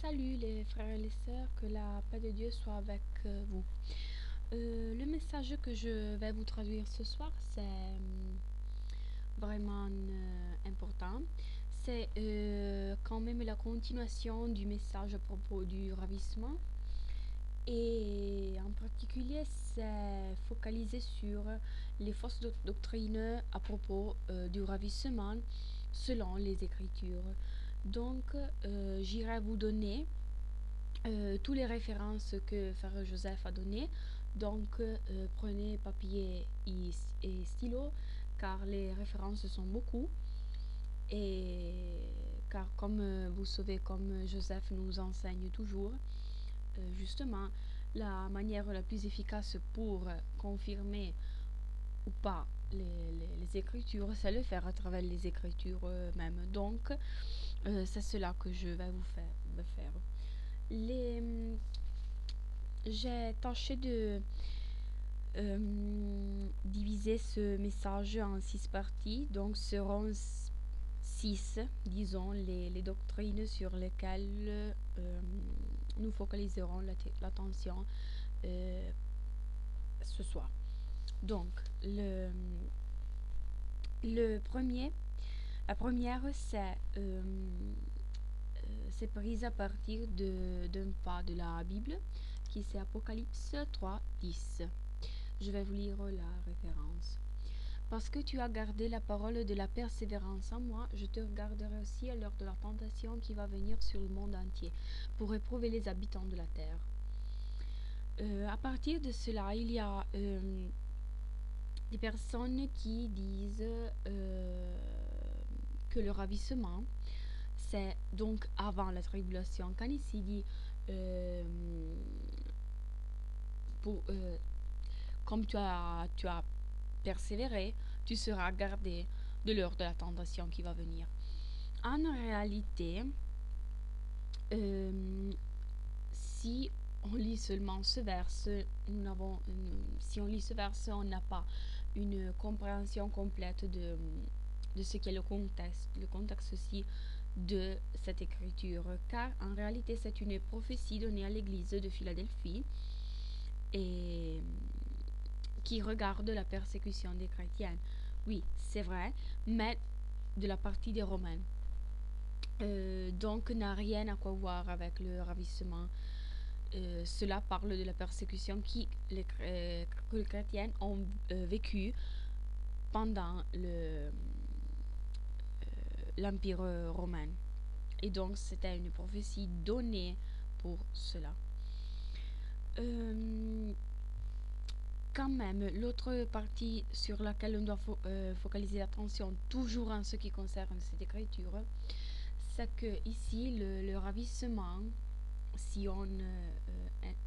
Salut les frères et les sœurs, que la paix de Dieu soit avec vous. Le message que je vais vous traduire ce soir, c'est vraiment important. C'est quand même la continuation du message à propos du ravissement. Et en particulier, c'est focalisé sur les fausses doctrines à propos du ravissement selon les Écritures. Donc, j'irai vous donner toutes les références que Frère Joseph a données. Donc, prenez papier et stylo, car les références sont beaucoup. Et car comme vous savez, comme Joseph nous enseigne toujours, justement, la manière la plus efficace pour confirmer ou pas les écritures, c'est le faire à travers les écritures même. Donc, c'est cela que je vais vous faire. Les, j'ai tâché de diviser ce message en 6 parties, donc seront 6, disons, les doctrines sur lesquelles nous focaliserons l'attention euh, ce soir. Donc, le premier, la première, c'est prise à partir d'un pas de la Bible qui c'est Apocalypse 3, 10. Je vais vous lire la référence. Parce que tu as gardé la parole de la persévérance en moi, je te garderai aussi à l'heure de la tentation qui va venir sur le monde entier, pour éprouver les habitants de la terre. À partir de cela, il y a des personnes qui disent que le ravissement, c'est donc avant la tribulation. Quand ici dit euh, pour, comme tu as persévéré, tu seras gardé de l'heure de la tentation qui va venir. En réalité, si on lit seulement ce verse, si on lit ce verse, on n'a pas une compréhension complète de ce qu'est le contexte aussi de cette écriture, car en réalité c'est une prophétie donnée à l'église de Philadelphie et qui regarde la persécution des chrétiens. Oui, c'est vrai, mais de la partie des Romains. Donc n'a rien à voir avec le ravissement. Cela parle de la persécution que les chrétiens ont vécu pendant l'Empire romain. Et donc c'était une prophétie donnée pour cela. Quand même, l'autre partie sur laquelle on doit focaliser l'attention, toujours en ce qui concerne cette écriture, c'est que ici, le ravissement, si on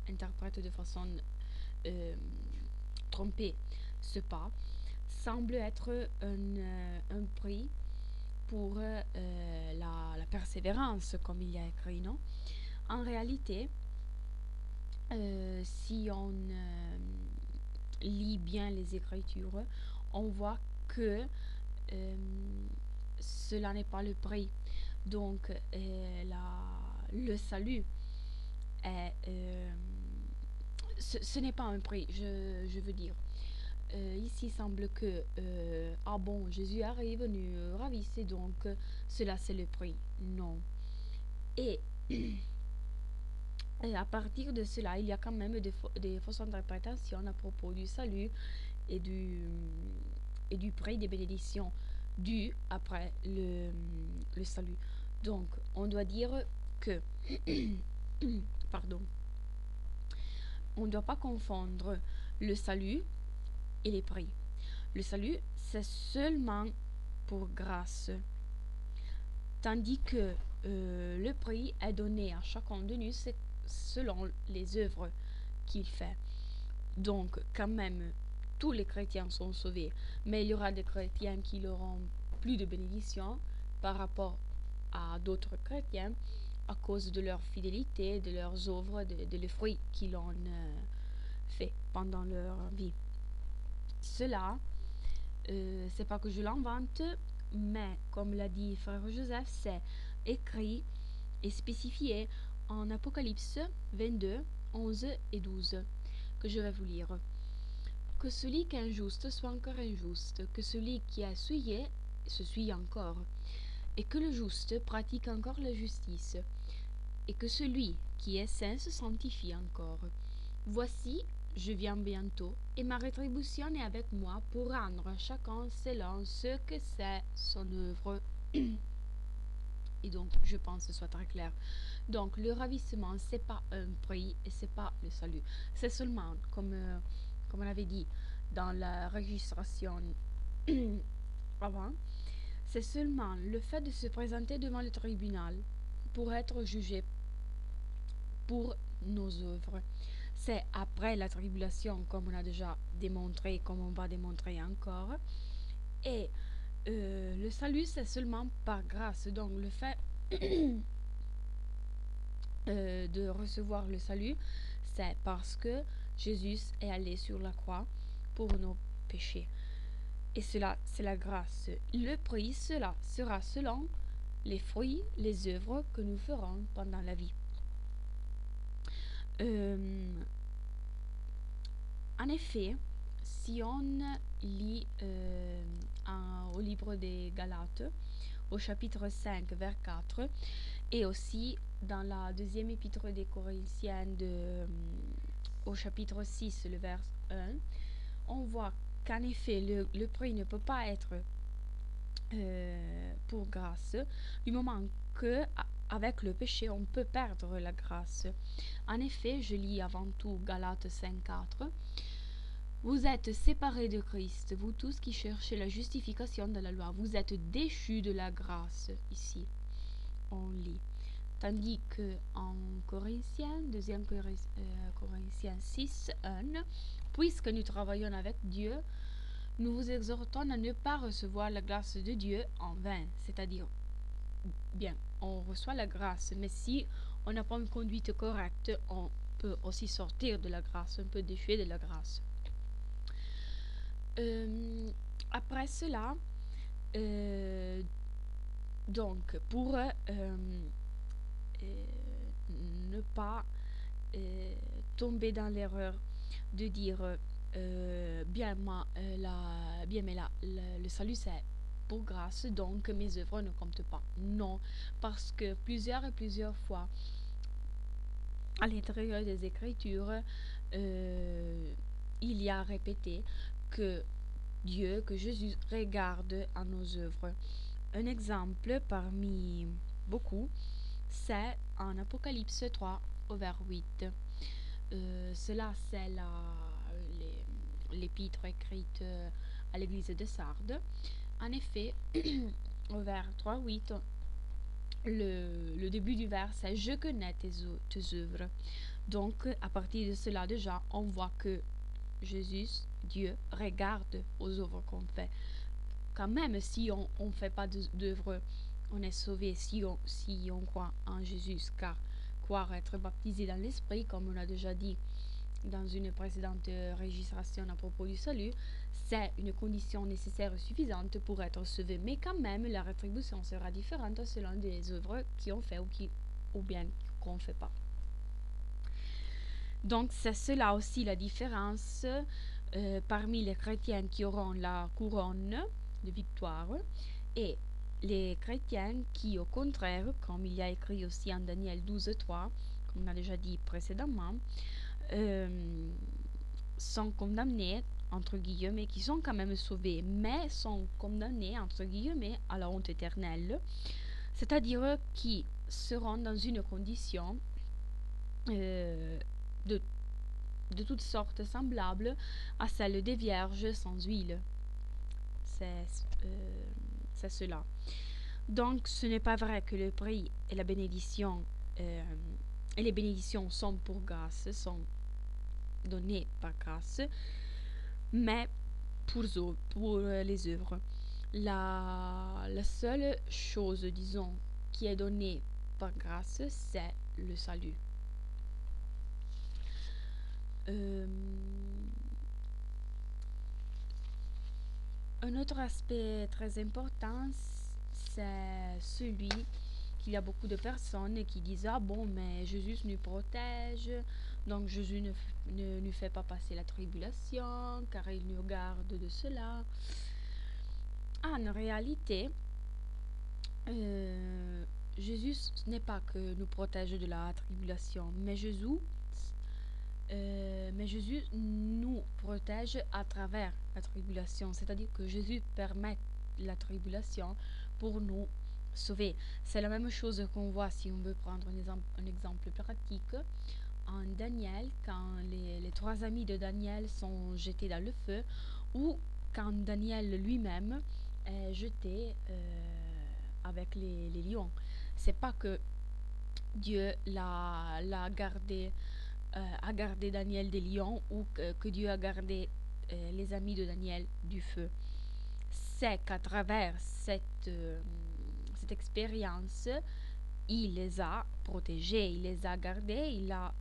interprète de façon trompée ce pas, semble être un prix pour la persévérance, comme il y a écrit, non? En réalité, si on lit bien les Écritures, on voit que cela n'est pas le prix. Donc, le salut est, ce n'est pas un prix, je veux dire. Ici, il semble que, ah bon, Jésus arrive, nous ravisse, et donc cela c'est le prix. Non. Et à partir de cela, il y a quand même des fausses interprétations à propos du salut et du prix des bénédictions dues après le salut. Donc, on doit dire que, pardon, on ne doit pas confondre le salut et les prix. Le salut, c'est seulement pour grâce, tandis que le prix est donné à chacun de nous selon les œuvres qu'il fait. Donc, quand même, tous les chrétiens sont sauvés, mais il y aura des chrétiens qui n'auront plus de bénédiction par rapport à d'autres chrétiens à cause de leur fidélité, de leurs œuvres, de les fruits qu'ils ont fait pendant leur vie. Cela, c'est pas que je l'invente, mais comme l'a dit Frère Joseph, c'est écrit et spécifié en Apocalypse 22, 11 et 12, que je vais vous lire. Que celui qui est injuste soit encore injuste, que celui qui a souillé se souille encore, et que le juste pratique encore la justice, et que celui qui est saint se sanctifie encore. Voici, je viens bientôt, et ma rétribution est avec moi pour rendre à chacun selon ce que c'est son œuvre. Et donc, je pense que ce soit très clair. Donc, le ravissement, c'est pas un prix et c'est pas le salut. C'est seulement, comme on avait dit dans la registration avant, c'est seulement le fait de se présenter devant le tribunal pour être jugé pour nos œuvres. C'est après la tribulation, comme on a déjà démontré, comme on va démontrer encore. Et le salut, c'est seulement par grâce. Donc, le fait de recevoir le salut, c'est parce que Jésus est allé sur la croix pour nos péchés. Et cela, c'est la grâce. Le prix, cela sera selon les fruits, les œuvres que nous ferons pendant la vie. En effet, si on lit au livre des Galates, au chapitre 5, vers 4, et aussi dans la deuxième épître des Corinthiens au chapitre 6, le vers 1, on voit qu'en effet, le prix ne peut pas être pour grâce, du moment que avec le péché, on peut perdre la grâce. En effet, je lis avant tout Galates 5.4. Vous êtes séparés de Christ, vous tous qui cherchez la justification de la loi. Vous êtes déchus de la grâce, ici, on lit. Tandis que en Corinthiens, 2 Corinthiens 6.1, puisque nous travaillons avec Dieu, nous vous exhortons à ne pas recevoir la grâce de Dieu en vain. C'est-à-dire, bien, on reçoit la grâce, mais si on n'a pas une conduite correcte, on peut aussi sortir de la grâce, on peut déchuer de la grâce. Après cela, donc, pour ne pas tomber dans l'erreur de dire bien, mais le salut c'est pour grâce, donc mes œuvres ne comptent pas. Non, parce que plusieurs fois, à l'intérieur des Écritures, il y a répété que Dieu, que Jésus regarde à nos œuvres. Un exemple parmi beaucoup, c'est en Apocalypse 3 au vers 8. Cela, c'est l'épître écrite à l'église de Sardes. En effet, au vers 3-8, le début du vers, c'est « Je connais tes œuvres ». Donc, à partir de cela, déjà, on voit que Jésus, Dieu, regarde aux œuvres qu'on fait. Quand même, si on ne fait pas d'œuvres, on est sauvé si on croit en Jésus, car croire, être baptisé dans l'Esprit, comme on a déjà dit dans une précédente registration à propos du salut, c'est une condition nécessaire et suffisante pour être sauvé. Mais quand même, la rétribution sera différente selon les œuvres qu'on fait ou bien qu'on ne fait pas. Donc, c'est cela aussi la différence parmi les chrétiens qui auront la couronne de victoire et les chrétiens qui, au contraire, comme il y a écrit aussi en Daniel 12.3, comme on a déjà dit précédemment, sont condamnés, entre guillemets, qui sont quand même sauvés, mais sont condamnés, entre guillemets, à la honte éternelle, c'est-à-dire qui seront dans une condition de toutes sortes semblables à celle des vierges sans huile. C'est cela. Donc, ce n'est pas vrai que le prix et la bénédiction et les bénédictions sont pour grâce, sont données par grâce, mais pour les œuvres. La seule chose, disons, qui est donnée par grâce, c'est le salut. Un autre aspect très important, c'est celui qu'il y a beaucoup de personnes qui disent ah bon mais Jésus nous protège, donc Jésus ne nous fait pas passer la tribulation car il nous garde de cela. En réalité, euh, Jésus n'est pas que nous protège de la tribulation, mais Jésus nous protège à travers la tribulation, c'est-à-dire que Jésus permet la tribulation pour nous sauver. C'est la même chose qu'on voit si on veut prendre un exemple pratique. En Daniel, quand les trois amis de Daniel sont jetés dans le feu, ou quand Daniel lui-même est jeté avec les lions. C'est pas que Dieu l'a gardé a gardé Daniel des lions ou que Dieu a gardé les amis de Daniel du feu. C'est qu'à travers cette expérience, il les a protégés, il les a gardés, il a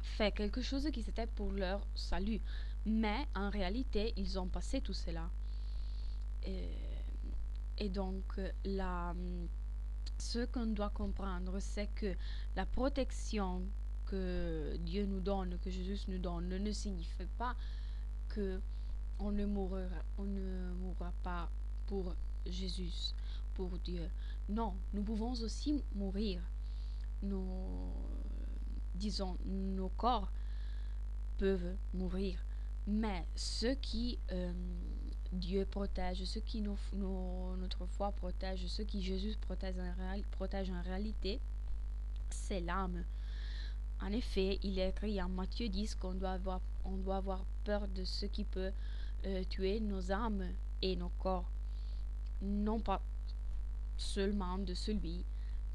fait quelque chose qui c'était pour leur salut. Mais en réalité, ils ont passé tout cela. Et donc, ce qu'on doit comprendre, c'est que la protection que Dieu nous donne, que Jésus nous donne, ne signifie pas que on ne mourra pas pour Jésus, pour Dieu. Non, nous pouvons aussi mourir. Nos corps peuvent mourir. Mais ce qui Dieu protège, ce qui notre foi protège, ce qui Jésus protège en réalité, c'est l'âme. En effet, il est écrit en Matthieu 10 on doit avoir peur de ce qui peut tuer nos âmes et nos corps, non pas seulement de celui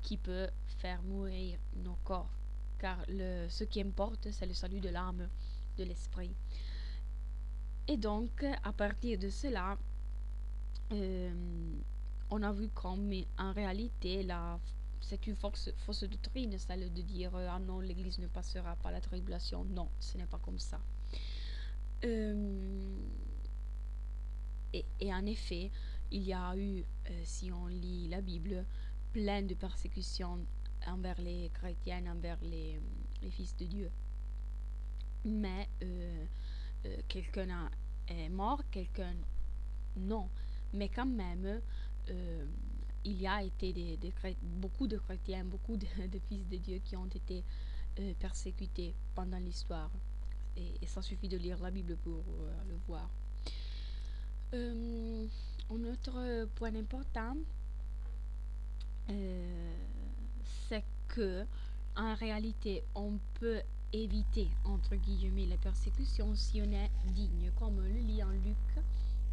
qui peut faire mourir nos corps, car ce qui importe, c'est le salut de l'âme, de l'esprit. Et donc, à partir de cela, on a vu comme en réalité, c'est une fausse doctrine, celle de dire ah non, l'Église ne passera pas la tribulation. Non, ce n'est pas comme ça. Et en effet, il y a eu, si on lit la Bible, plein de persécutions envers les chrétiens, envers les fils de Dieu. Mais quelqu'un est mort, quelqu'un non. Mais quand même, il y a été beaucoup de chrétiens, beaucoup de fils de Dieu qui ont été persécutés pendant l'histoire. Et ça suffit de lire la Bible pour le voir. Un autre point important, c'est que en réalité, on peut éviter, entre guillemets, la persécution si on est digne, comme on le lit en Luc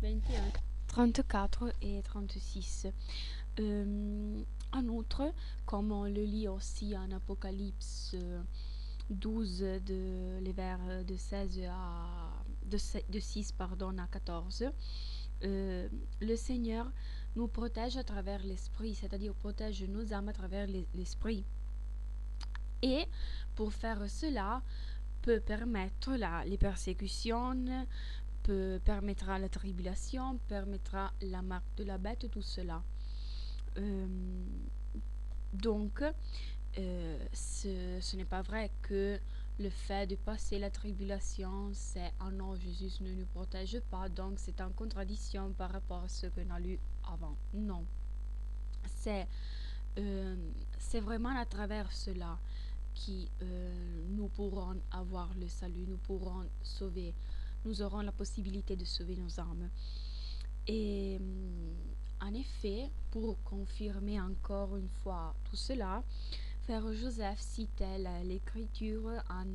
21, 34 et 36. En outre, comme on le lit aussi en Apocalypse 12, les vers de 16 de 6 à 14, le Seigneur nous protège à travers l'esprit, c'est-à-dire protège nos âmes à travers l'esprit. Et pour faire cela, peut permettre les persécutions, permettra la tribulation, permettra la marque de la bête, tout cela. Donc, ce n'est pas vrai que le fait de passer la tribulation, c'est « Ah non, Jésus ne nous protège pas, donc c'est en contradiction par rapport à ce qu'on a lu avant. » Non. C'est vraiment à travers cela que nous pourrons avoir le salut, nous pourrons sauver, nous aurons la possibilité de sauver nos âmes. Et en effet, pour confirmer encore une fois tout cela, Frère Joseph citait l'écriture en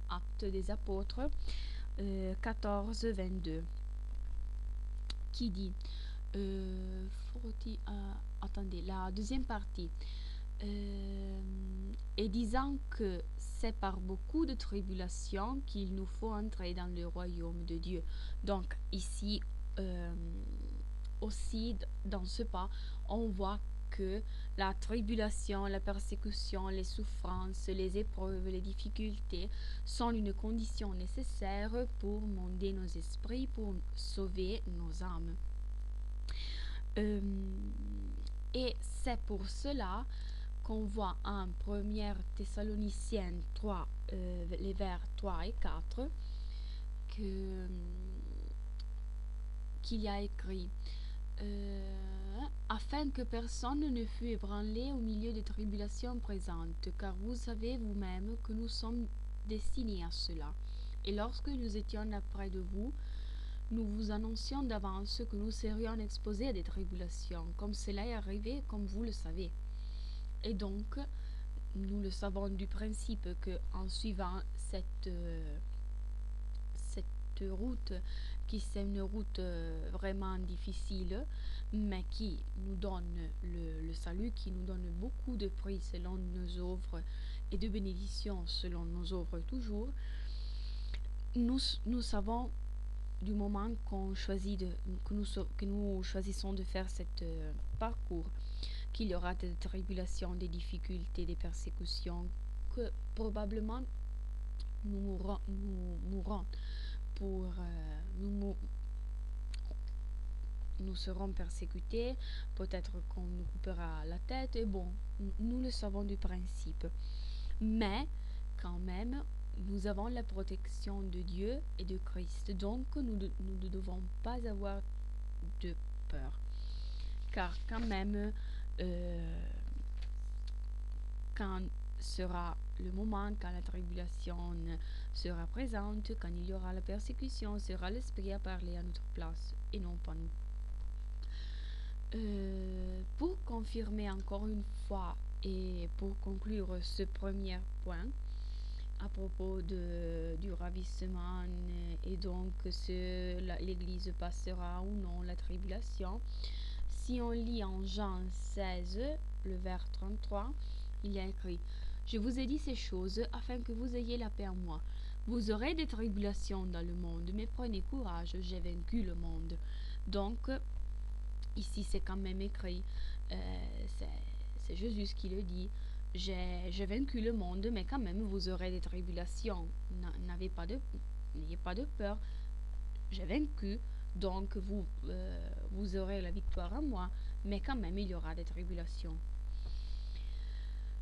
Actes des Apôtres 14, 22, qui dit, attendez, la deuxième partie, et disant que c'est par beaucoup de tribulations qu'il nous faut entrer dans le royaume de Dieu. Donc ici aussi dans ce pas, on voit que la tribulation, la persécution, les souffrances, les épreuves, les difficultés sont une condition nécessaire pour monder nos esprits, pour sauver nos âmes. Et c'est pour cela qu'on voit en 1 Thessaloniciens 3, les vers 3 et 4, que, qu'il y a écrit afin que personne ne fût ébranlé au milieu des tribulations présentes, car vous savez vous-même que nous sommes destinés à cela. Et lorsque nous étions auprès de vous, nous vous annoncions d'avance que nous serions exposés à des tribulations, comme cela est arrivé, comme vous le savez. Et donc, nous le savons du principe que en suivant cette route, qui c'est une route vraiment difficile, mais qui nous donne le salut, qui nous donne beaucoup de prix selon nos œuvres et de bénédictions selon nos œuvres toujours, nous savons du moment que nous choisissons de faire ce parcours, qu'il y aura des tribulations, des difficultés, des persécutions, que probablement nous mourrons nous serons persécutés, peut-être qu'on nous coupera la tête, et bon, nous le savons du principe. Mais, quand même, nous avons la protection de Dieu et de Christ, donc nous ne devons pas avoir de peur. Car quand même, quand sera le moment, quand la tribulation sera présente, quand il y aura la persécution, sera l'Esprit à parler à notre place et non pas nous. Pour confirmer encore une fois et pour conclure ce premier point à propos du ravissement et donc l'Église passera ou non la tribulation, si on lit en Jean 16, le vers 33, il y a écrit « Je vous ai dit ces choses afin que vous ayez la paix en moi. Vous aurez des tribulations dans le monde, mais prenez courage, j'ai vaincu le monde. » Donc, ici c'est quand même écrit, c'est Jésus qui le dit, j'ai vaincu le monde, mais quand même vous aurez des tribulations. N'ayez pas de peur, j'ai vaincu, donc vous aurez la victoire en moi, mais quand même il y aura des tribulations.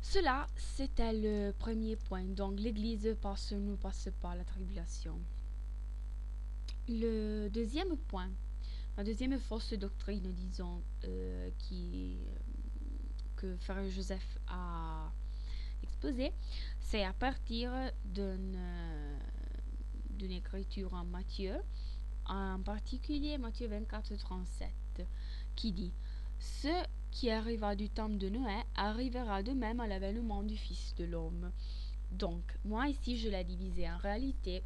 Cela, c'était le premier point. Donc l'Église ne passe pas la tribulation. Le deuxième point, la deuxième fausse doctrine, disons, que Frère Joseph a exposée, c'est à partir d'une écriture en Matthieu, en particulier Matthieu 24, 37, qui dit « Ce qui arriva du temps de Noé arrivera de même à l'avènement du Fils de l'homme. » Donc, moi ici je l'ai divisé. En réalité,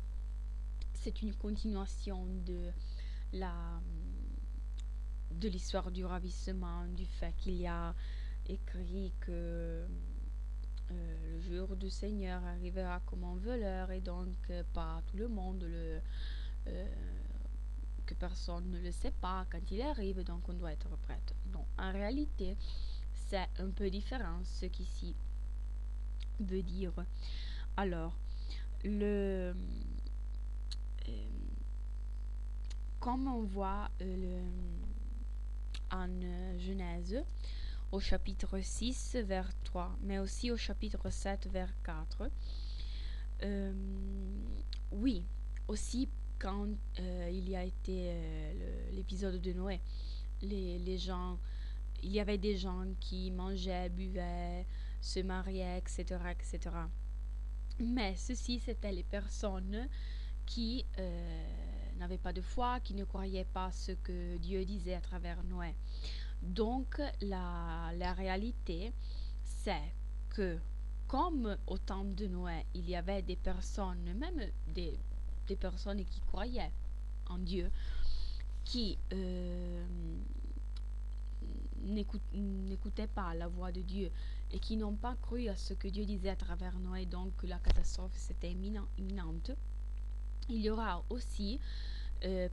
c'est une continuation de l'histoire du ravissement, du fait qu'il y a écrit que le jour du Seigneur arrivera comme un voleur et donc pas tout le monde que personne ne le sait pas quand il arrive, donc on doit être prête. Non, en réalité, c'est un peu différent ce qu'ici veut dire. Alors, comme on voit en Genèse, au chapitre 6, vers 3, mais aussi au chapitre 7, vers 4, oui, aussi quand il y a été l'épisode de Noé, les gens, il y avait des gens qui mangeaient, buvaient, se mariaient, etc., etc. Mais ceci, c'était les personnes qui n'avaient pas de foi, qui ne croyaient pas ce que Dieu disait à travers Noé. Donc, la réalité, c'est que comme au temps de Noé, il y avait des personnes, même des personnes qui croyaient en Dieu, qui n'écoutaient pas la voix de Dieu et qui n'ont pas cru à ce que Dieu disait à travers Noé, donc la catastrophe c'était imminente. Il y aura aussi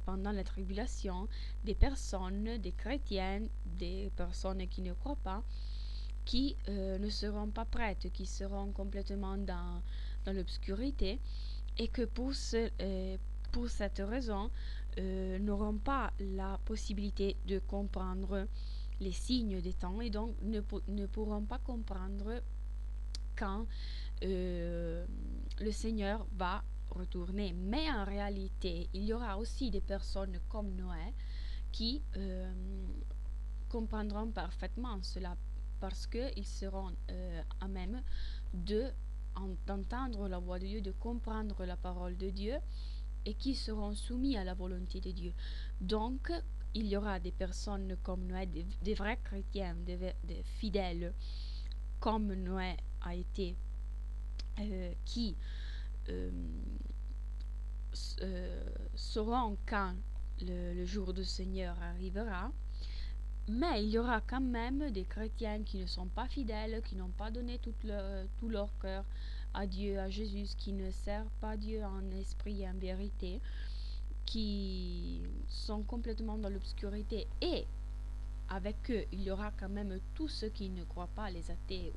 pendant la tribulation des personnes, des chrétiens, des personnes qui ne croient pas, qui ne seront pas prêtes, qui seront complètement dans l'obscurité et que pour cette raison n'auront pas la possibilité de comprendre les signes des temps et donc ne pourront pas comprendre quand le Seigneur va retourner. Mais en réalité, il y aura aussi des personnes comme Noé qui comprendront parfaitement cela parce qu'ils seront à même d'entendre la voix de Dieu, de comprendre la parole de Dieu et qui seront soumis à la volonté de Dieu. Donc, il y aura des personnes comme Noé, des vrais chrétiens, des fidèles, comme Noé a été, qui euh, sauront quand le jour du Seigneur arrivera. Mais il y aura quand même des chrétiens qui ne sont pas fidèles, qui n'ont pas donné tout leur cœur à Dieu, à Jésus, qui ne servent pas Dieu en esprit et en vérité, qui sont complètement dans l'obscurité. Et avec eux, il y aura quand même tous ceux qui ne croient pas, les athées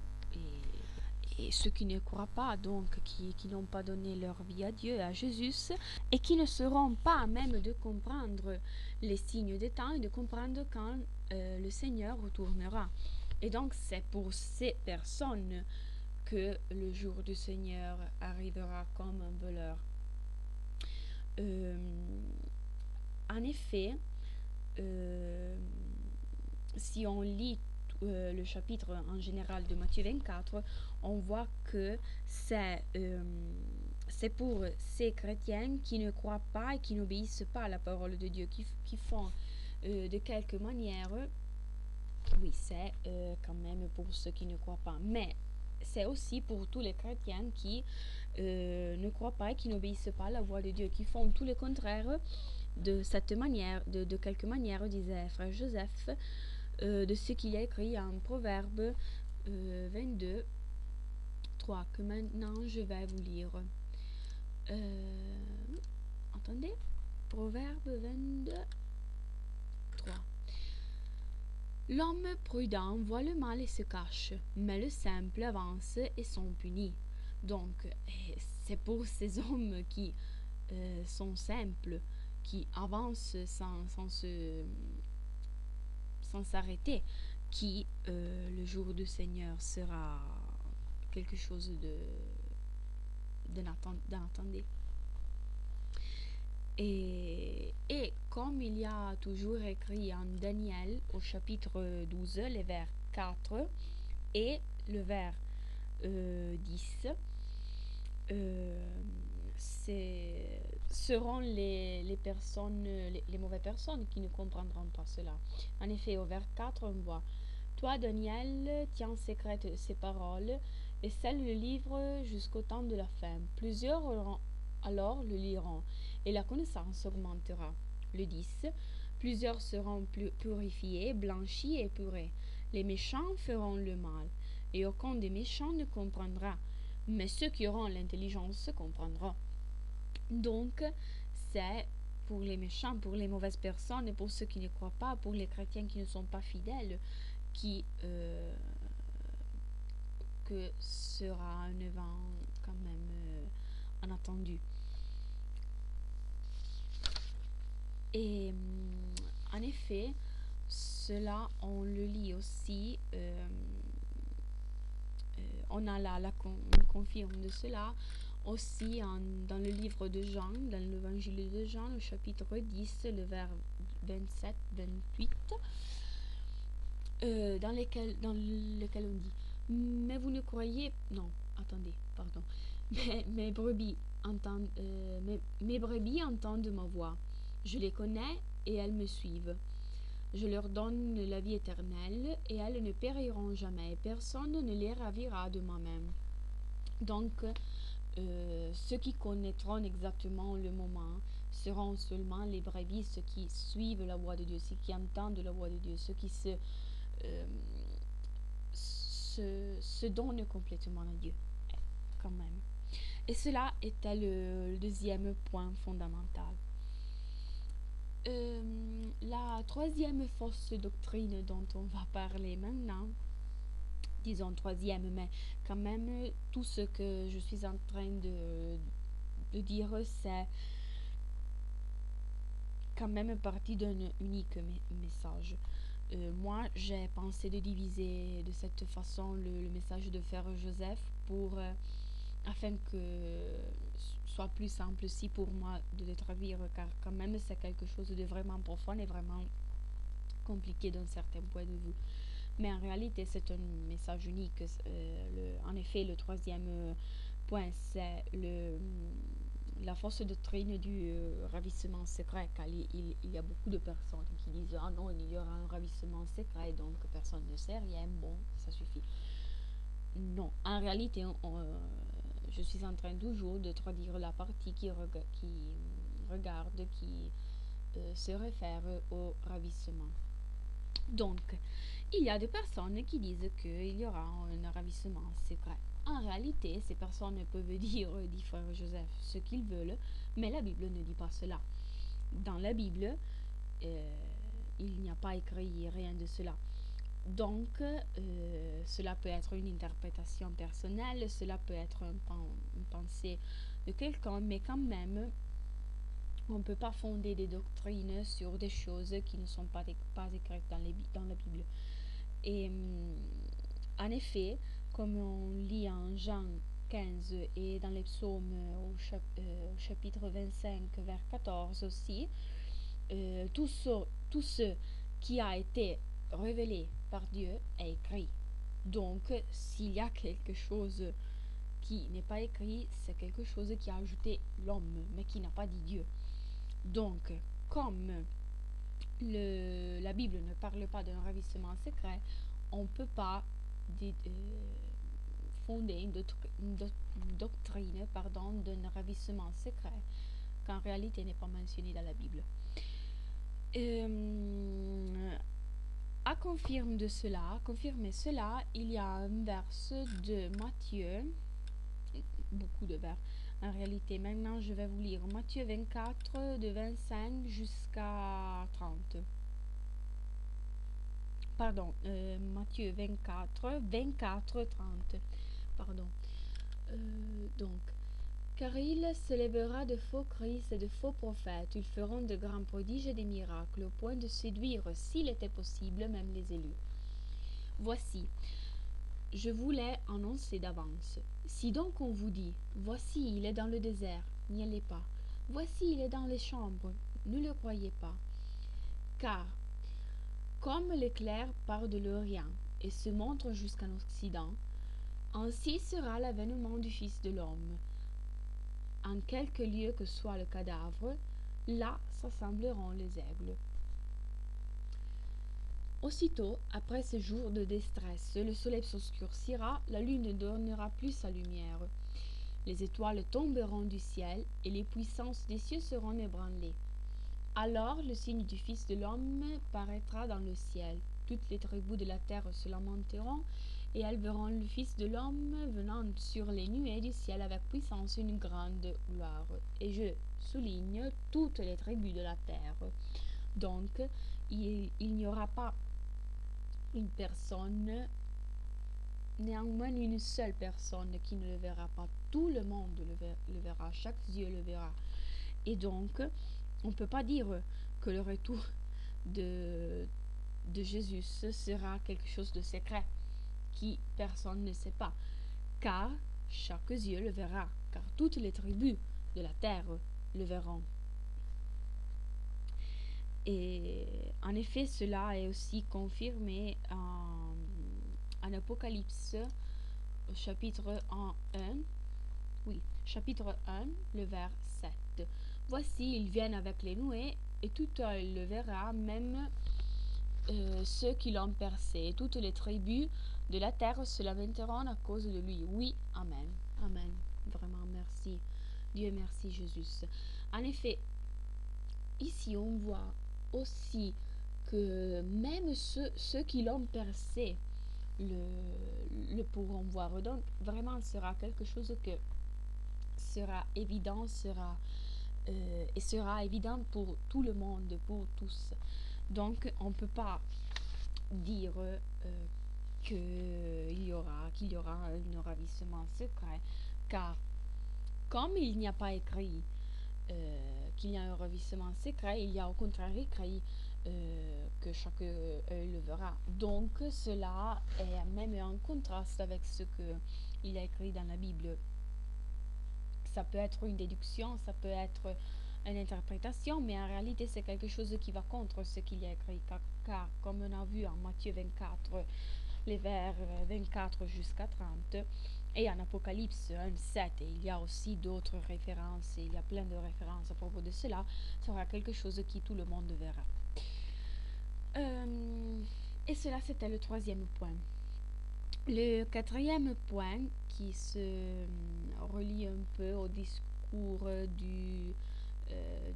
et ceux qui ne croient pas, donc qui n'ont pas donné leur vie à Dieu, à Jésus, et qui ne seront pas à même de comprendre les signes des temps et de comprendre quand le Seigneur retournera. Et donc c'est pour ces personnes que le jour du Seigneur arrivera comme un voleur. En effet, si on lit le chapitre en général de Matthieu 24, on voit que c'est pour ces chrétiens qui ne croient pas et qui n'obéissent pas à la parole de Dieu, qui font de quelque manière, oui, c'est quand même pour ceux qui ne croient pas, mais c'est aussi pour tous les chrétiens qui ne croient pas et qui n'obéissent pas à la voix de Dieu, qui font tout le contraire de cette manière, de quelque manière, disait frère Joseph, de ce qu'il y a écrit en Proverbe 22, 3, que maintenant je vais vous lire. Attendez, Proverbe 22, 3. L'homme prudent voit le mal et se cache, mais le simple avance et sont punis. Donc, c'est pour ces hommes qui sont simples, qui avancent sans s'arrêter, qui le jour du Seigneur sera quelque chose d'inattendu. Et comme il y a toujours écrit en Daniel au chapitre 12, les vers 4 et le vers 10, seront les personnes, les mauvaises personnes qui ne comprendront pas cela. En effet, au vers 4, on voit: Toi, Daniel, tiens secrète ces paroles et scelle le livre jusqu'au temps de la fin. Plusieurs alors le liront et la connaissance augmentera. Le 10. Plusieurs seront purifiés, blanchis et purés. Les méchants feront le mal et aucun des méchants ne comprendra. Mais ceux qui auront l'intelligence comprendront. Donc, c'est pour les méchants, pour les mauvaises personnes et pour ceux qui ne croient pas, pour les chrétiens qui ne sont pas fidèles, que sera un événement quand même inattendu. Et en effet, cela, on le lit aussi, on a la confirme de cela aussi dans le livre de Jean, dans l'évangile de Jean, le chapitre 10, le vers 27-28, dans lequel on dit: Mais vous ne croyez... Non, attendez, pardon. Mes brebis entendent ma voix. Je les connais et elles me suivent. Je leur donne la vie éternelle et elles ne périront jamais. Personne ne les ravira de moi-même. Donc, ceux qui connaîtront exactement le moment seront seulement les brebis, ceux qui suivent la voix de Dieu, ceux qui entendent la voix de Dieu, ceux qui se donnent complètement à Dieu, quand même. Et cela était le deuxième point fondamental. La troisième fausse doctrine dont on va parler maintenant, disons troisième, mais quand même tout ce que je suis en train de dire, c'est quand même partie d'un unique message. moi, j'ai pensé de diviser de cette façon le message de Frère Joseph afin que soit plus simple aussi pour moi de le traduire, car quand même c'est quelque chose de vraiment profond et vraiment compliqué d'un certain point de vue. Mais en réalité, c'est un message unique. En effet, le troisième point, c'est la fausse doctrine du ravissement secret, car il y a beaucoup de personnes qui disent ah non, il y aura un ravissement secret, donc personne ne sait rien, bon, ça suffit. Non, en réalité, je suis en train toujours de traduire la partie qui se réfère au ravissement. Donc, il y a des personnes qui disent qu'il y aura un ravissement secret. En réalité, ces personnes peuvent dire, dit frère Joseph, ce qu'ils veulent, mais la Bible ne dit pas cela. Dans la Bible, il n'y a pas écrit rien de cela. Donc, cela peut être une interprétation personnelle, cela peut être une pensée de quelqu'un, mais quand même, on ne peut pas fonder des doctrines sur des choses qui ne sont pas écrites dans la Bible. Et en effet, comme on lit en Jean 15 et dans les psaumes au chapitre 25, vers 14 aussi, tout ce qui a été révélé par Dieu est écrit. Donc, s'il y a quelque chose qui n'est pas écrit, c'est quelque chose qui a ajouté l'homme, mais qui n'a pas dit Dieu. Donc, comme la Bible ne parle pas d'un ravissement secret, on ne peut pas fonder une doctrine d'un ravissement secret qu'en réalité n'est pas mentionné dans la Bible. À confirmer cela, il y a un verset de Matthieu, beaucoup de vers. En réalité, maintenant, je vais vous lire Matthieu 24, de 25 jusqu'à 30. Pardon, Matthieu 24, 30. Pardon. Donc, car il se lèvera de faux Christ et de faux prophètes. Ils feront de grands prodiges et des miracles, au point de séduire, s'il était possible, même les élus. Voici, je vous l'ai annoncé d'avance. Si donc on vous dit, voici, il est dans le désert, n'y allez pas. Voici, il est dans les chambres, ne le croyez pas. Car, comme l'éclair part de l'Orient et se montre jusqu'en Occident, ainsi sera l'avènement du Fils de l'homme. En quelque lieu que soit le cadavre, là s'assembleront les aigles. Aussitôt, après ces jours de détresse, le soleil s'obscurcira, la lune ne donnera plus sa lumière. Les étoiles tomberont du ciel, et les puissances des cieux seront ébranlées. Alors le signe du Fils de l'homme paraîtra dans le ciel. Toutes les tribus de la terre se lamenteront, et elles verront le Fils de l'homme venant sur les nuées du ciel avec puissance et une grande gloire. Et je souligne toutes les tribus de la terre. Donc, il n'y aura pas une personne, néanmoins une seule personne qui ne le verra pas. Tout le monde le verra, chaque yeux le verra. Et donc, on ne peut pas dire que le retour de Jésus sera quelque chose de secret qui personne ne sait pas, car chaque yeux le verra, car toutes les tribus de la terre le verront. Et en effet, cela est aussi confirmé en Apocalypse, chapitre 1, oui, chapitre 1, le vers 7. Voici, ils viennent avec les nuées, et tout œil le verra, même ceux qui l'ont percé. Toutes les tribus de la terre se lamenteront à cause de lui. Oui, amen. Amen. Vraiment, merci. Dieu merci, Jésus. En effet, ici, on voit aussi que même ceux qui l'ont percé le pourront voir. Donc, vraiment, ce sera quelque chose que sera évident, et sera évident pour tout le monde, pour tous. Donc, on ne peut pas dire qu'il y aura un ravissement secret, car comme il n'y a pas écrit qu'il y a un ravissement secret, il y a au contraire écrit que chaque œil le verra. Donc cela est même en contraste avec ce qu'il a écrit dans la Bible. Ça peut être une déduction, ça peut être une interprétation, mais en réalité c'est quelque chose qui va contre ce qu'il y a écrit, car comme on a vu en Matthieu 24, les vers 24 jusqu'à 30, et en Apocalypse 1,7, et il y a aussi d'autres références, et il y a plein de références à propos de cela, sera quelque chose qui tout le monde verra. Et cela, c'était le troisième point. Le quatrième point, qui se relie un peu au discours du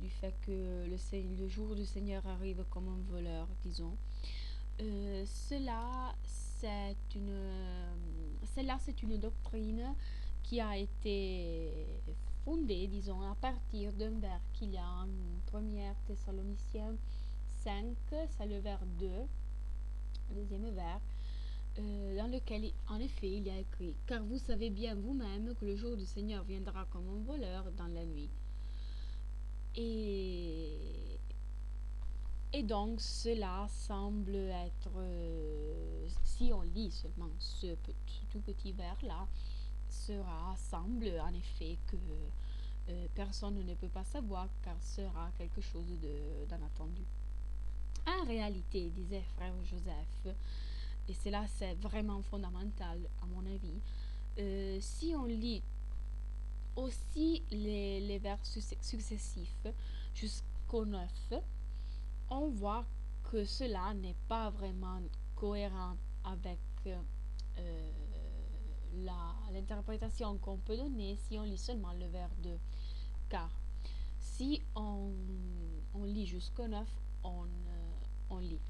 fait que le jour du Seigneur arrive comme un voleur, disons. C'est une doctrine qui a été fondée, disons, à partir d'un vers qu'il y a en 1 Thessaloniciens 5, c'est le vers 2, le deuxième vers, dans lequel, en effet, il y a écrit « Car vous savez bien vous-même que le jour du Seigneur viendra comme un voleur dans la nuit. » Et donc, cela semble être, si on lit seulement ce tout petit vers-là, semble en effet que personne ne peut pas savoir, car sera quelque chose d'inattendu. En réalité, disait frère Joseph, et cela c'est vraiment fondamental à mon avis, si on lit aussi les vers successifs jusqu'au 9, on voit que cela n'est pas vraiment cohérent avec l'interprétation qu'on peut donner si on lit seulement le vers 2. Car si on lit jusqu'au 9, on lit.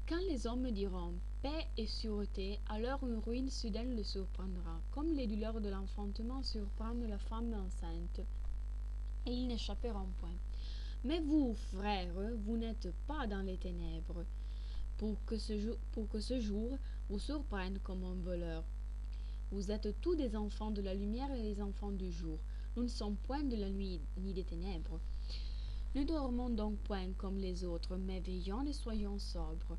Quand les hommes diront paix et sûreté, alors une ruine soudaine le surprendra, comme les douleurs de l'enfantement surprennent la femme enceinte, et ils n'échapperont point. Mais vous, frères, vous n'êtes pas dans les ténèbres, pour que ce jour vous surprenne comme un voleur. Vous êtes tous des enfants de la lumière et des enfants du jour. Nous ne sommes point de la nuit ni des ténèbres. Ne dormons donc point comme les autres, mais veillons et soyons sobres.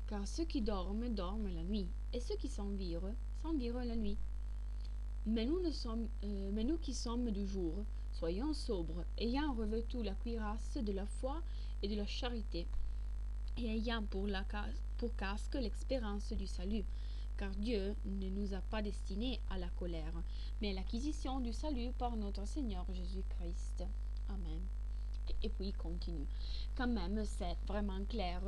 Car ceux qui dorment, dorment la nuit, et ceux qui s'envirent, s'envirent la nuit. Mais nous qui sommes du jour, soyons sobres, ayant revêtu la cuirasse de la foi et de la charité, et ayant pour casque l'espérance du salut. Car Dieu ne nous a pas destinés à la colère, mais à l'acquisition du salut par notre Seigneur Jésus-Christ. Amen. Et puis il continue. Quand même, c'est vraiment clair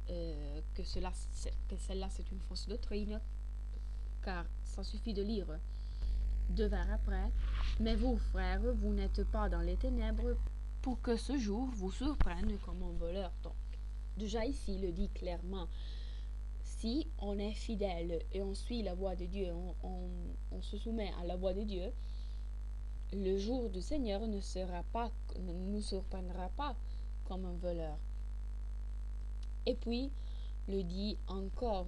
que celle-là c'est une fausse doctrine, car ça suffit de lire 2 vers après. Mais vous, frères, vous n'êtes pas dans les ténèbres pour que ce jour vous surprenne comme un voleur. Donc, déjà ici, il le dit clairement. Si on est fidèle et on suit la voie de Dieu, on se soumet à la voie de Dieu, le jour du Seigneur ne nous surprendra pas comme un voleur. Et puis, le dit encore,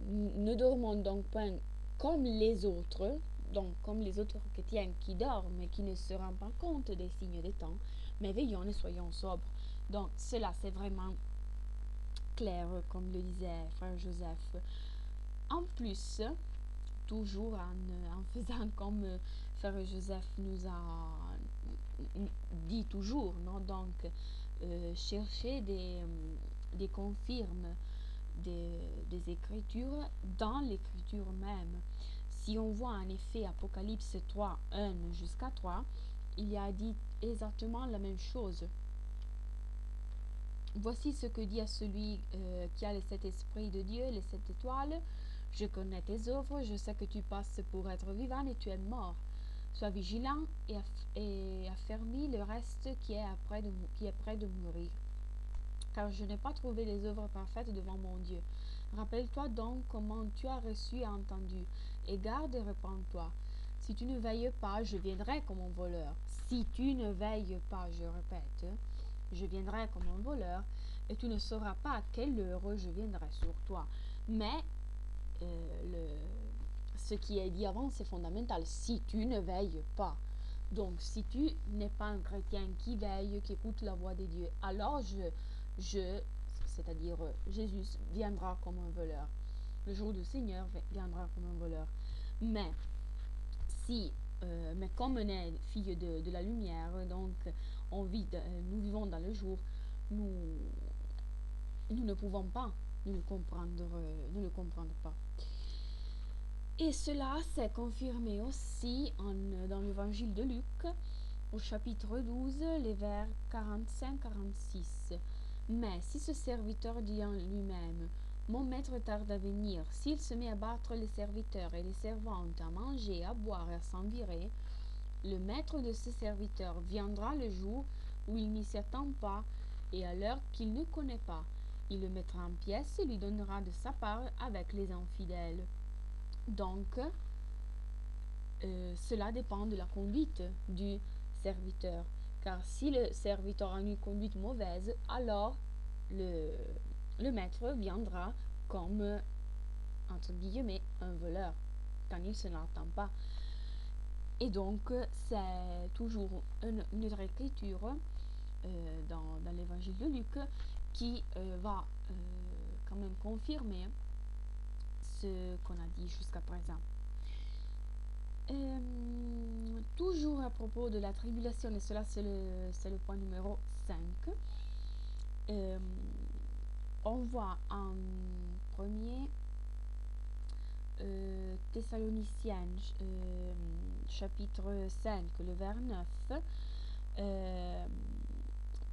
ne dormons donc point comme les autres, donc comme les autres chrétiens qui dorment et qui ne se rendent pas compte des signes des temps, mais veillons et soyons sobres. Donc cela c'est vraiment clair, comme le disait frère Joseph. En plus, toujours en faisant comme frère Joseph nous a dit toujours, non? Donc chercher des confirmes des Écritures dans l'Écriture même. Si on voit en effet Apocalypse 3, 1 jusqu'à 3, il y a dit exactement la même chose. Voici ce que dit à celui qui a les 7 esprits de Dieu, les 7 étoiles. Je connais tes œuvres, je sais que tu passes pour être vivant et tu es mort. Sois vigilant et affermis le reste qui est près de mourir. Car je n'ai pas trouvé les œuvres parfaites devant mon Dieu. Rappelle-toi donc comment tu as reçu et entendu, et garde et répands-toi. Si tu ne veilles pas, je viendrai comme un voleur. Si tu ne veilles pas, je répète, je viendrai comme un voleur, et tu ne sauras pas à quelle heure je viendrai sur toi. Mais ce qui est dit avant, c'est fondamental. Si tu ne veilles pas. Donc, si tu n'es pas un chrétien qui veille, qui écoute la voix de Dieu, alors c'est-à-dire Jésus, viendra comme un voleur. Le jour du Seigneur viendra comme un voleur. Mais si, mais comme on est fille de la lumière, donc nous vivons dans le jour, nous, nous ne pouvons pas nous le comprendre pas. Et cela s'est confirmé aussi dans l'évangile de Luc, au chapitre 12, les vers 45-46. Mais si ce serviteur dit en lui-même, mon maître tarde à venir, s'il se met à battre les serviteurs et les servantes, à manger, à boire et à s'en virer, le maître de ce serviteur viendra le jour où il n'y s'y attend pas et à l'heure qu'il ne connaît pas. Il le mettra en pièces et lui donnera de sa part avec les infidèles. Donc, cela dépend de la conduite du serviteur. Car si le serviteur a une conduite mauvaise, alors le maître viendra comme, entre guillemets, un voleur, quand il se n'attend pas. Et donc, c'est toujours une autre écriture dans l'évangile de Luc qui va quand même confirmer ce qu'on a dit jusqu'à présent. Toujours à propos de la tribulation, et cela c'est le point numéro 5, on voit en premier Thessaloniciens chapitre 5, le vers 9,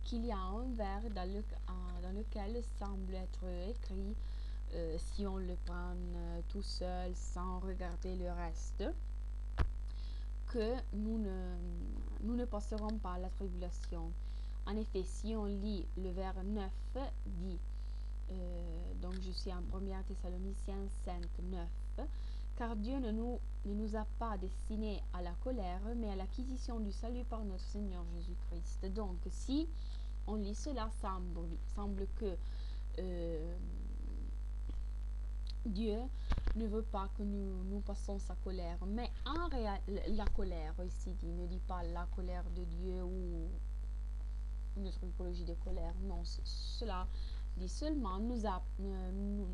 qu'il y a un vers dans lequel semble être écrit, si on le prend tout seul sans regarder le reste, que nous ne passerons pas la tribulation. En effet, si on lit le vers 9, dit, donc je suis en 1 Thessaloniciens 5, 9, car Dieu ne nous a pas destinés à la colère, mais à l'acquisition du salut par notre Seigneur Jésus-Christ. Donc, si on lit cela, semble que Dieu ne veut pas que nous passions sa colère. Mais en réalité, la colère, ici dit, ne dit pas la colère de Dieu ou une autre typologie de colère. Non, cela dit seulement ne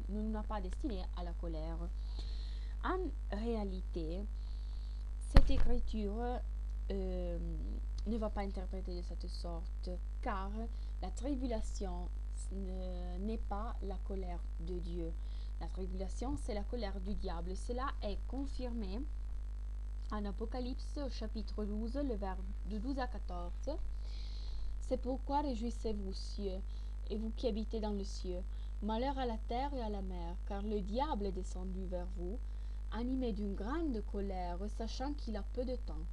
nous a pas destiné à la colère. En réalité, cette écriture ne va pas interpréter de cette sorte, car la tribulation n'est pas la colère de Dieu. La tribulation, c'est la colère du diable. Cela est confirmé en Apocalypse au chapitre 12, le vers de 12 à 14. C'est pourquoi réjouissez-vous, cieux, et vous qui habitez dans le ciel. Malheur à la terre et à la mer, car le diable est descendu vers vous, animé d'une grande colère, sachant qu'il a peu de temps.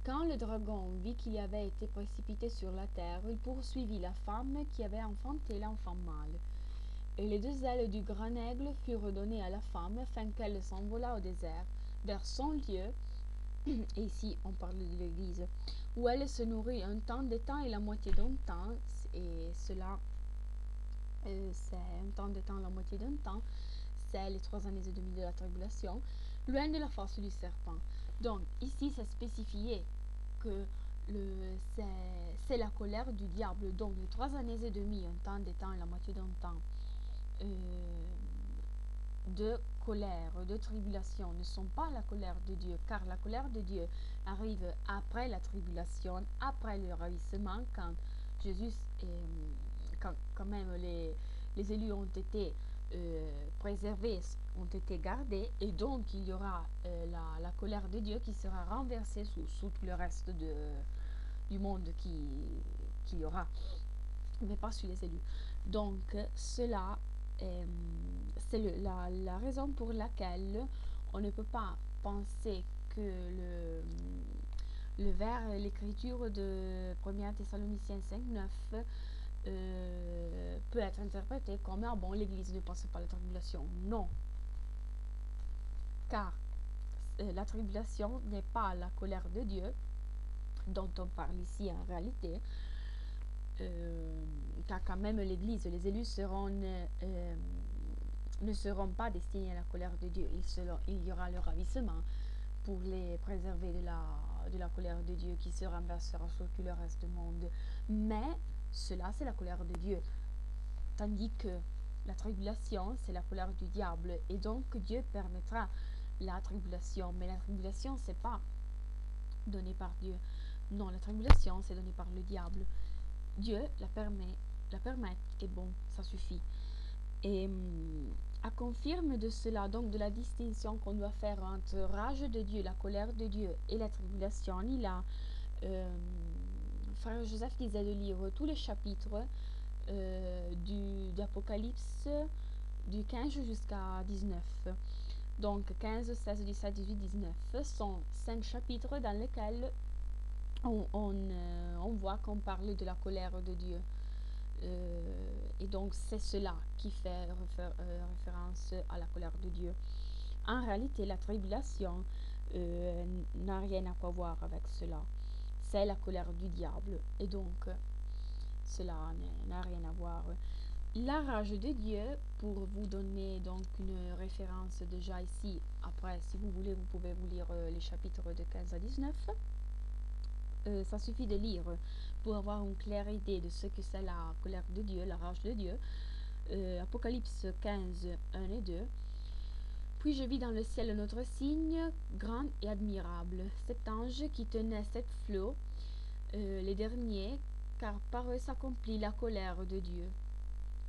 Quand le dragon vit qu'il avait été précipité sur la terre, il poursuivit la femme qui avait enfanté l'enfant mâle. Et les deux ailes du grand aigle furent données à la femme, afin qu'elle s'envolât au désert, vers son lieu, et ici on parle de l'Église, où elle se nourrit un temps, des temps et la moitié d'un temps, et cela, c'est un temps, des temps, la moitié d'un temps, c'est les 3 années et demie de la tribulation, loin de la force du serpent. Donc, ici, c'est spécifié que c'est la colère du diable. Donc, les 3 années et demie, un temps, des temps et la moitié d'un temps, de colère, de tribulation ne sont pas la colère de Dieu, car la colère de Dieu arrive après la tribulation, après le ravissement, quand Jésus, quand même les élus ont été préservés, ont été gardés, et donc il y aura la colère de Dieu qui sera renversée sous tout le reste du monde qu'il y aura, mais pas sur les élus. Donc cela c'est la raison pour laquelle on ne peut pas penser que le vers, l'écriture de 1 Thessaloniciens 5, 9 peut être interprété comme ah bon, l'Église ne passe pas la tribulation. Non, car la tribulation n'est pas la colère de Dieu dont on parle ici en réalité, car quand même l'Église, les élus ne seront pas destinés à la colère de Dieu. Il y aura le ravissement, pour les préserver de la colère de Dieu qui se renversera sur tout le reste du monde. Mais cela, c'est la colère de Dieu. Tandis que la tribulation, c'est la colère du diable. Et donc, Dieu permettra la tribulation. Mais la tribulation, c'est pas donné par Dieu. Non, la tribulation, c'est donné par le diable. Dieu la permet, et bon, ça suffit. Et à confirme de cela, donc de la distinction qu'on doit faire entre rage de Dieu, la colère de Dieu et la tribulation, il a, frère Joseph disait de lire tous les chapitres d'Apocalypse du 15 jusqu'à 19. Donc 15, 16, 17, 18, 19 sont 5 chapitres dans lesquels on voit qu'on parle de la colère de Dieu. Et donc c'est cela qui fait référence à la colère de Dieu. En réalité, la tribulation n'a rien à voir avec cela. C'est la colère du diable. Et donc, cela n'a rien à voir. La rage de Dieu, pour vous donner donc une référence déjà ici, après si vous voulez, vous pouvez vous lire les chapitres de 15 à 19. Ça suffit de lire pour avoir une claire idée de ce que c'est la colère de Dieu, la rage de Dieu. Apocalypse 15, 1 et 2. Puis je vis dans le ciel un autre signe, grand et admirable, cet ange qui tenait 7 flots, les derniers, car par eux s'accomplit la colère de Dieu.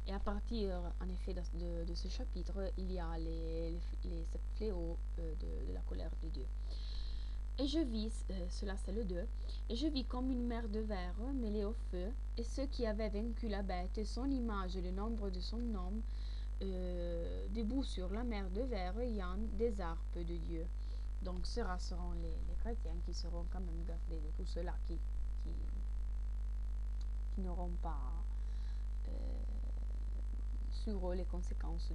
Et à partir, en effet, de ce chapitre, il y a les 7 fléaux de la colère de Dieu. Et je vis, cela c'est le 2, et je vis comme une mer de verre mêlée au feu, et ceux qui avaient vaincu la bête, et son image et le nombre de son nom, debout sur la mer de verre, ayant des harpes de Dieu. Donc ceux-là seront les chrétiens qui seront quand même gardés de tout cela, qui n'auront pas sur eux les conséquences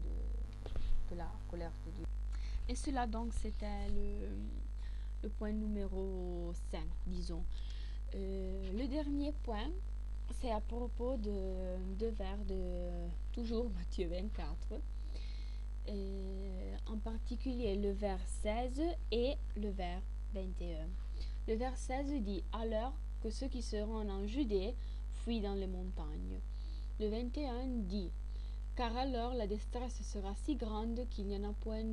de la colère de Dieu. Et cela donc c'était le point numéro 5, disons. Le dernier point, c'est à propos de vers de toujours Matthieu 24, en particulier le vers 16 et le vers 21. Le vers 16 dit « Alors que ceux qui seront en Judée fuient dans les montagnes ». Le 21 dit « Car alors la détresse sera si grande qu'il n'y en a point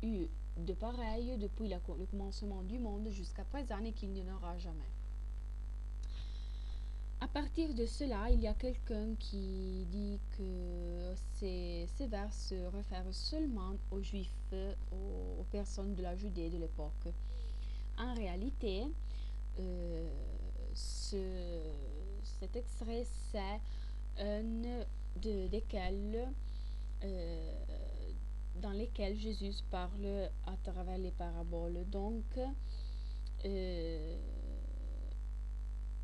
eu de pareil depuis le commencement du monde jusqu'à présent et qu'il n'y en aura jamais. » À partir de cela, il y a quelqu'un qui dit que ces vers se réfèrent seulement aux Juifs, aux personnes de la Judée de l'époque. En réalité, cet extrait, c'est un desquels dans lesquels Jésus parle à travers les paraboles. Donc,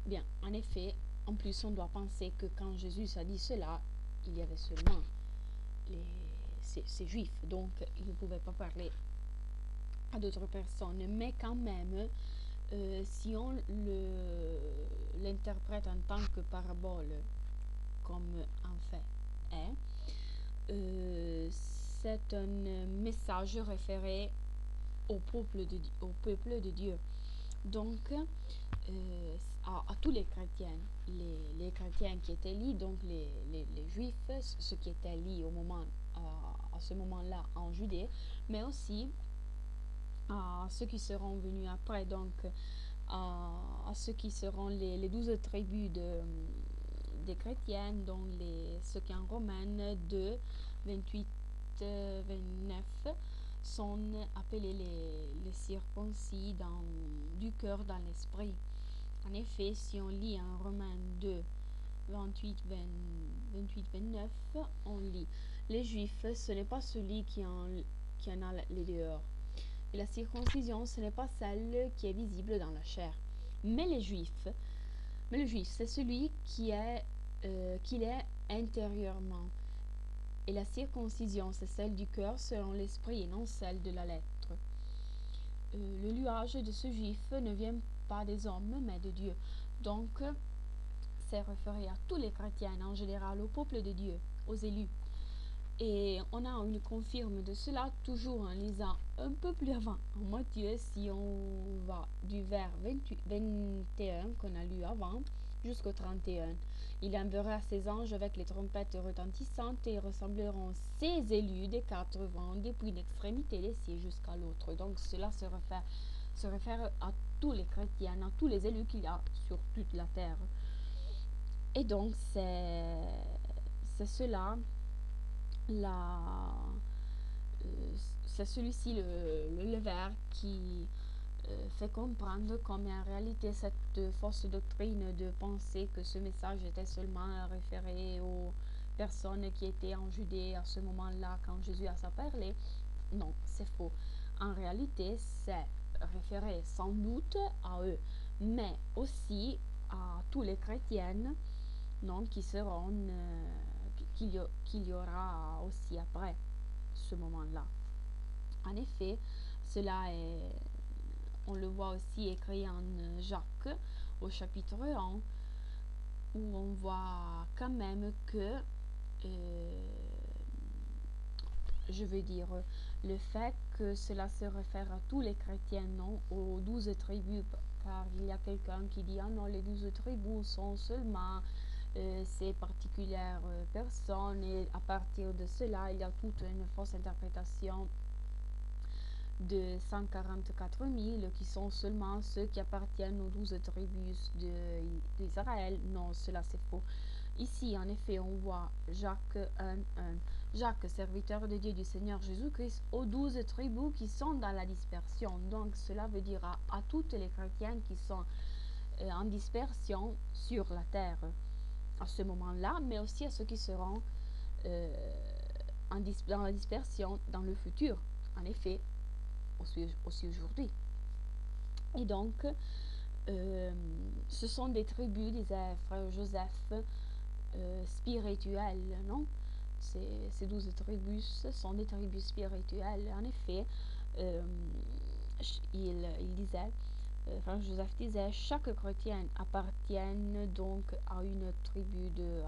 bien, en effet, en plus, on doit penser que quand Jésus a dit cela, il y avait seulement ces Juifs, donc il ne pouvait pas parler à d'autres personnes. Mais quand même, si on l'interprète en tant que parabole, comme en fait est, c'est un message référé au peuple de Dieu. Donc, à tous les chrétiens, les chrétiens qui étaient liés, donc les juifs, ceux qui étaient liés à ce moment-là en Judée, mais aussi à ceux qui seront venus après, donc à ceux qui seront les 12 tribus des chrétiens, dont ceux qui en Romains 2, 28, 29, sont appelés les circoncis du cœur dans l'esprit. En effet, si on lit en Romains 2, 28, 29, on lit « Les Juifs, ce n'est pas celui qui en a les dehors. Et la circoncision, ce n'est pas celle qui est visible dans la chair. Mais le Juif, c'est celui qui est intérieurement. Et la circoncision, c'est celle du cœur selon l'esprit et non celle de la lettre. Le louange de ce Juif ne vient pas des hommes, mais de Dieu. Donc, c'est référé à tous les chrétiens, en général, au peuple de Dieu, aux élus. Et on a une confirme de cela toujours en lisant un peu plus avant en Matthieu, si on va du vers 21 qu'on a lu avant jusqu'au 31. Il enverra ses anges avec les trompettes retentissantes et ils ressembleront ses élus des quatre vents, depuis une extrémité des cieux jusqu'à l'autre. Donc cela se réfère à tous les chrétiens, à tous les élus qu'il y a sur toute la terre. Et donc c'est cela la, c'est celui-ci le vers qui fait comprendre comme en réalité cette fausse doctrine de penser que ce message était seulement référé aux personnes qui étaient en Judée à ce moment-là quand Jésus a parlé. Non, c'est faux. En réalité, c'est référé sans doute à eux, mais aussi à tous les chrétiennes, non, qui seront qu'il y aura aussi après ce moment-là. En effet, cela est, on le voit aussi écrit en Jacques au chapitre 1, où on voit quand même que, je veux dire, le fait que cela se réfère à tous les chrétiens, non aux 12 tribus, car il y a quelqu'un qui dit, ah non, les 12 tribus sont seulement ces particulières personnes, et à partir de cela, il y a toute une fausse interprétation de 144 000 qui sont seulement ceux qui appartiennent aux 12 tribus d'Israël. Non, cela c'est faux. Ici, en effet, on voit Jacques 1, 1. Jacques, serviteur de Dieu du Seigneur Jésus-Christ, aux 12 tribus qui sont dans la dispersion. Donc, cela veut dire à toutes les chrétiennes qui sont en dispersion sur la terre à ce moment-là, mais aussi à ceux qui seront dans la dispersion dans le futur. En effet, aussi aujourd'hui. Et donc, ce sont des tribus, disait frère Joseph, spirituelles, non? Ces 12 tribus sont des tribus spirituelles. En effet, il disait, frère Joseph disait, chaque chrétien appartient donc à une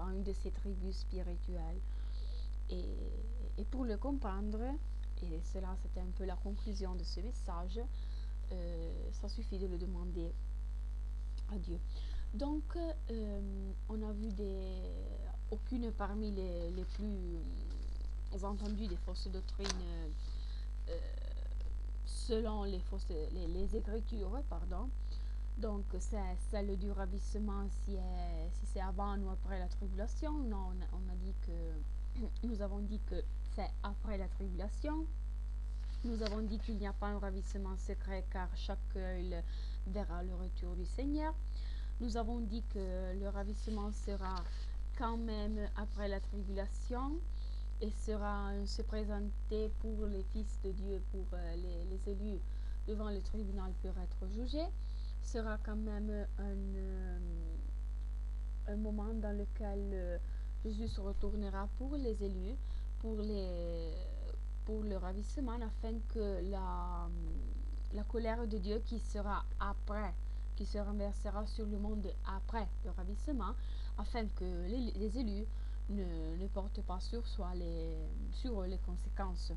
à une de ces tribus spirituelles. Et pour le comprendre, et cela c'était un peu la conclusion de ce message, ça suffit de le demander à Dieu. Donc, on a vu aucune parmi les plus entendues des fausses doctrines selon les Écritures, pardon. Donc, c'est celle du ravissement si c'est avant ou après la tribulation. Non, on a dit que nous avons dit que c'est après la tribulation. Nous avons dit qu'il n'y a pas un ravissement secret car chaque œil verra le retour du Seigneur. Nous avons dit que le ravissement sera quand même après la tribulation et sera se présenter pour les fils de Dieu, pour les élus devant le tribunal pour être jugés. Sera quand même un moment dans lequel Jésus se retournera pour les élus, pour le ravissement, afin que la colère de Dieu qui sera après, qui se renversera sur le monde après le ravissement, afin que les élus ne portent pas sur eux les conséquences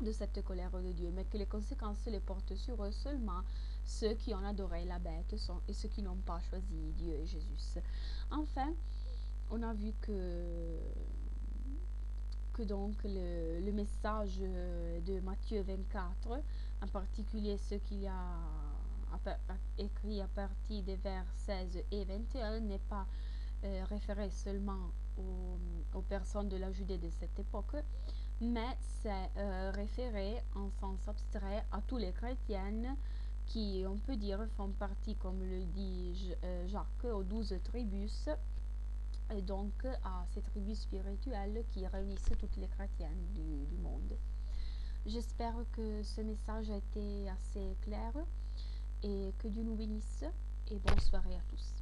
de cette colère de Dieu, mais que les conséquences les portent sur eux seulement ceux qui ont adoré la bête et ceux qui n'ont pas choisi Dieu et Jésus. Enfin, on a vu que donc le message de Matthieu 24, en particulier ce qu'il y a écrit à partir des vers 16 et 21, n'est pas référé seulement aux personnes de la Judée de cette époque, mais c'est référé en sens abstrait à tous les chrétiennes qui, on peut dire, font partie, comme le dit Jacques, aux 12 tribus, et donc à ces tribus spirituelles qui réunissent toutes les chrétiennes du monde. J'espère que ce message a été assez clair et que Dieu nous bénisse et bonne soirée à tous.